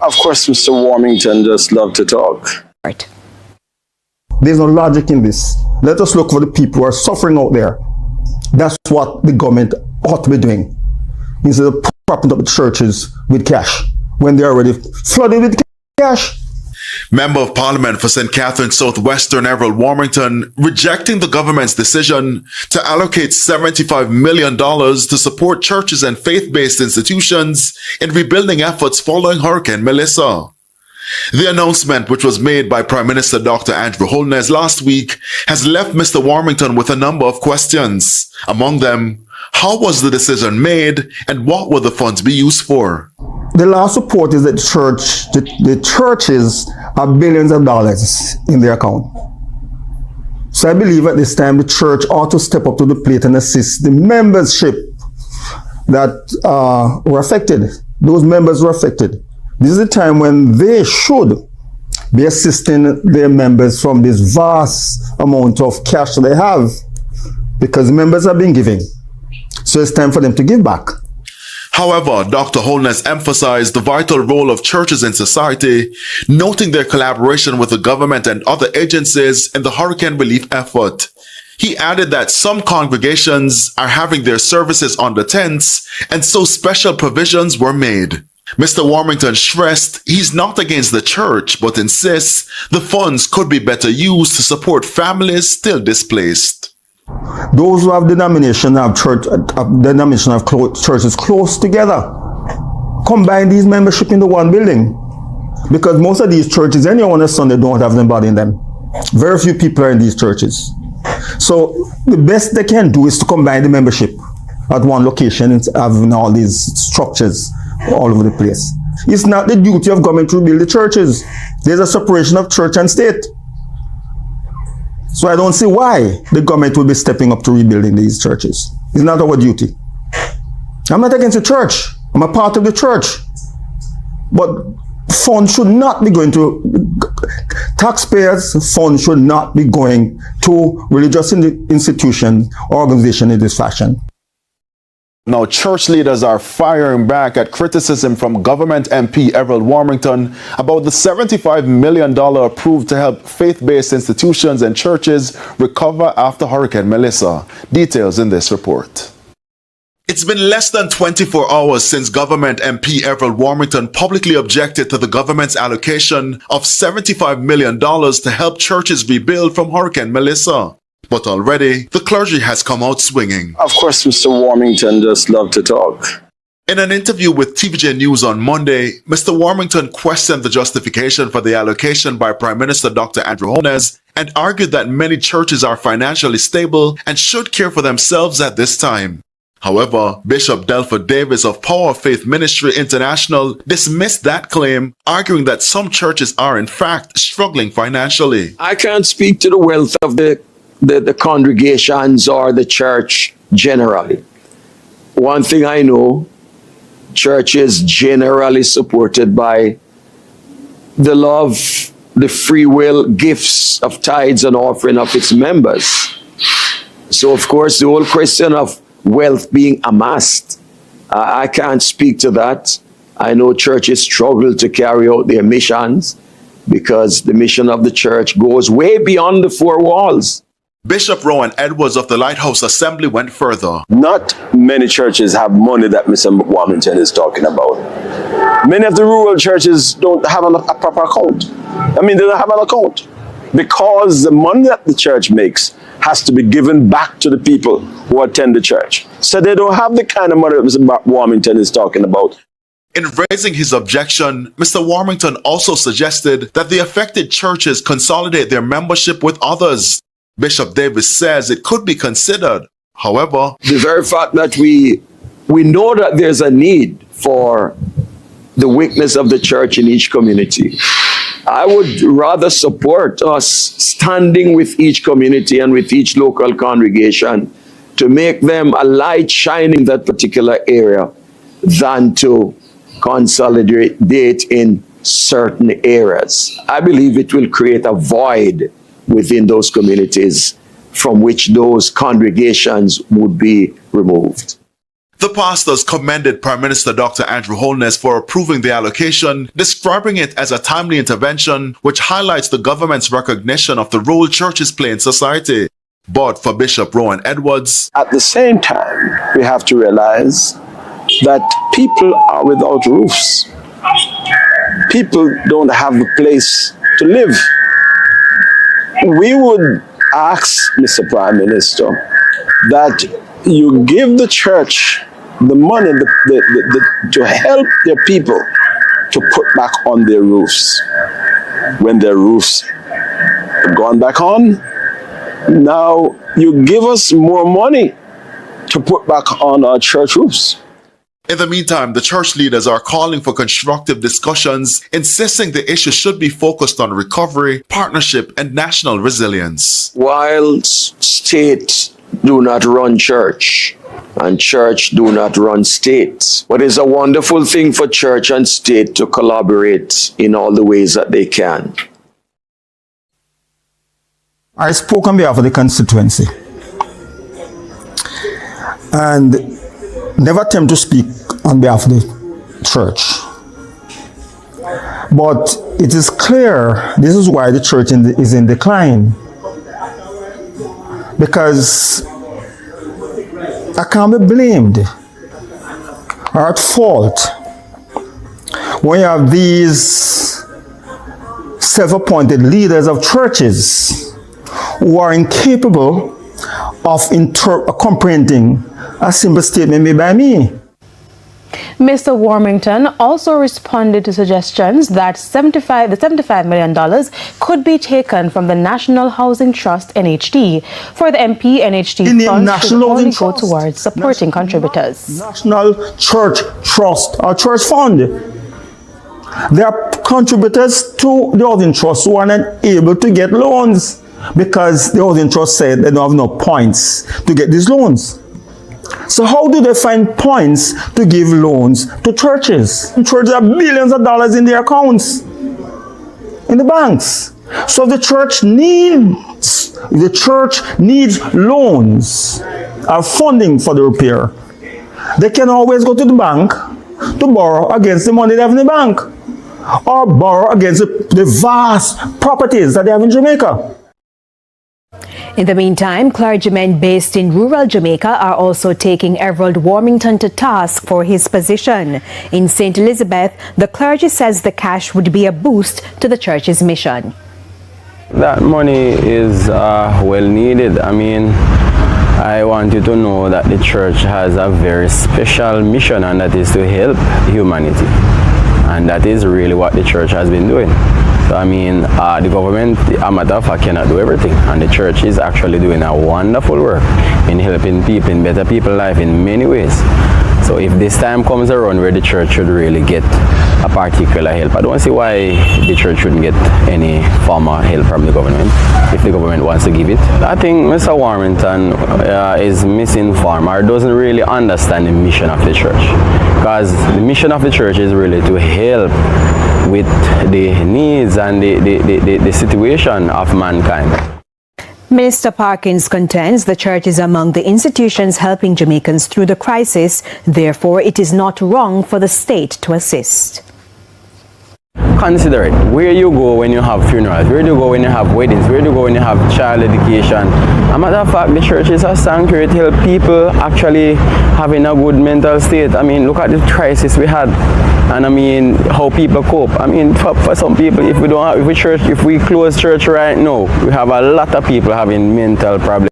Of course, Mr. Warmington just love to talk. Right. There's no logic in this. Let us look for the people who are suffering out there. That's what the government ought to be doing, instead of propping up the churches with cash when they're already flooded with cash. Member of Parliament for St. Catharines Southwestern Everett Warmington rejecting the government's decision to allocate $75 million to support churches and faith-based institutions in rebuilding efforts following Hurricane Melissa. The announcement, which was made by Prime Minister Dr. Andrew Holness last week, has left Mr. Warmington with a number of questions. Among them, how was the decision made and what will the funds be used for? The last report is that the churches have billions of dollars in their account. So I believe at this time the church ought to step up to the plate and assist the membership that were affected. Those members were affected. This is the time when they should be assisting their members from this vast amount of cash that they have, because the members have been giving. So it's time for them to give back. However, Dr. Holness emphasized the vital role of churches in society, noting their collaboration with the government and other agencies in the hurricane relief effort. He added that some congregations are having their services under tents, and so special provisions were made. Mr. Warmington stressed he's not against the church, but insists the funds could be better used to support families still displaced. Those who have denomination have churches close together, combine these membership into one building, because most of these churches, anyone on a Sunday, don't have anybody in them. Very few people are in these churches. So the best they can do is to combine the membership at one location and having all these structures all over the place. It's not the duty of government to rebuild the churches. There's a separation of church and state. So I don't see why the government will be stepping up to rebuilding these churches. It's not our duty. I'm not against the church. I'm a part of the church. But funds should not be going to taxpayers. Funds should not be going to religious institutions or organizations in this fashion. Now, church leaders are firing back at criticism from government MP Everett Warmington about the $75 million approved to help faith-based institutions and churches recover after Hurricane Melissa. Details in this report. It's been less than 24 hours since government MP Everett Warmington publicly objected to the government's allocation of $75 million to help churches rebuild from Hurricane Melissa. But already, the clergy has come out swinging. Of course, Mr. Warmington just love to talk. In an interview with TVJ News on Monday, Mr. Warmington questioned the justification for the allocation by Prime Minister Dr. Andrew Holness and argued that many churches are financially stable and should care for themselves at this time. However, Bishop Delford Davis of Power of Faith Ministry International dismissed that claim, arguing that some churches are in fact struggling financially. I can't speak to the wealth of the congregations or the church generally. One thing I know, church is generally supported by the love, the free will gifts of tithes and offering of its members. So of course the whole question of wealth being amassed, I can't speak to that. I know churches struggle to carry out their missions because the mission of the church goes way beyond the four walls. Bishop Rowan Edwards of the Lighthouse Assembly went further. Not many churches have money that Mr. Warmington is talking about. Many of the rural churches don't have a proper account. They don't have an account because the money that the church makes has to be given back to the people who attend the church. So they don't have the kind of money that Mr. Warmington is talking about. In raising his objection, Mr. Warmington also suggested that the affected churches consolidate their membership with others. Bishop Davis says it could be considered. However, the very fact that we know that there's a need for the weakness of the church in each community, I would rather support us standing with each community and with each local congregation to make them a light shining in that particular area than to consolidate in certain areas. I believe it will create a void within those communities from which those congregations would be removed. The pastors commended Prime Minister Dr. Andrew Holness for approving the allocation, describing it as a timely intervention which highlights the government's recognition of the role churches play in society. But for Bishop Rowan Edwards, at the same time, we have to realize that people are without roofs. People don't have a place to live. We would ask Mr. Prime Minister that you give the church the money to help their people to put back on their roofs. When their roofs have gone back on, now you give us more money to put back on our church roofs. in the meantime, the church leaders are calling for constructive discussions, insisting the issue should be focused on recovery, partnership, and national resilience. While state do not run church, and church do not run state, but it's a wonderful thing for church and state to collaborate in all the ways that they can. I spoke on behalf of the constituency and never attempt to speak on behalf of the church. But it is clear this is why the church is in decline. Because I can't be blamed or at fault when you have these self-appointed leaders of churches who are incapable of comprehending a simple statement made by me. Mr. Warmington also responded to suggestions that $75 million could be taken from the National Housing Trust (NHT). For the MP, NHT funds should only go towards supporting contributors. National Church Trust or Church Fund. There are contributors to the Housing Trust who are not able to get loans because the Housing Trust said they don't have enough points to get these loans. So how do they find points to give loans to churches? Churches have billions of dollars in their accounts, in the banks. So if the church needs loans or funding for the repair, they can always go to the bank to borrow against the money they have in the bank, or borrow against the vast properties that they have in Jamaica. In the meantime, clergymen based in rural Jamaica are also taking Everald Warmington to task for his position. In St. Elizabeth, the clergy says the cash would be a boost to the church's mission. That money is well needed. I mean, I want you to know that the church has a very special mission, and that is to help humanity. And that is really what the church has been doing. So, I mean, the government, a matter of fact, cannot do everything. And the church is actually doing a wonderful work in helping people, in better people's life in many ways. So if this time comes around where the church should really get a particular help, I don't see why the church shouldn't get any form of help from the government, if the government wants to give it. I think Mr. Warmington is misinformed or doesn't really understand the mission of the church. Because the mission of the church is really to help with the needs and the situation of mankind. Minister Parkins contends the church is among the institutions helping Jamaicans through the crisis. Therefore, it is not wrong for the state to assist. Consider it. Where you go when you have funerals, where do you go when you have weddings, where do you go when you have child education. As a matter of fact, the church is a sanctuary to help people actually having a good mental state. I mean, look at the crisis we had, and I mean how people cope. I mean, for some people, if we close church right now, we have a lot of people having mental problems.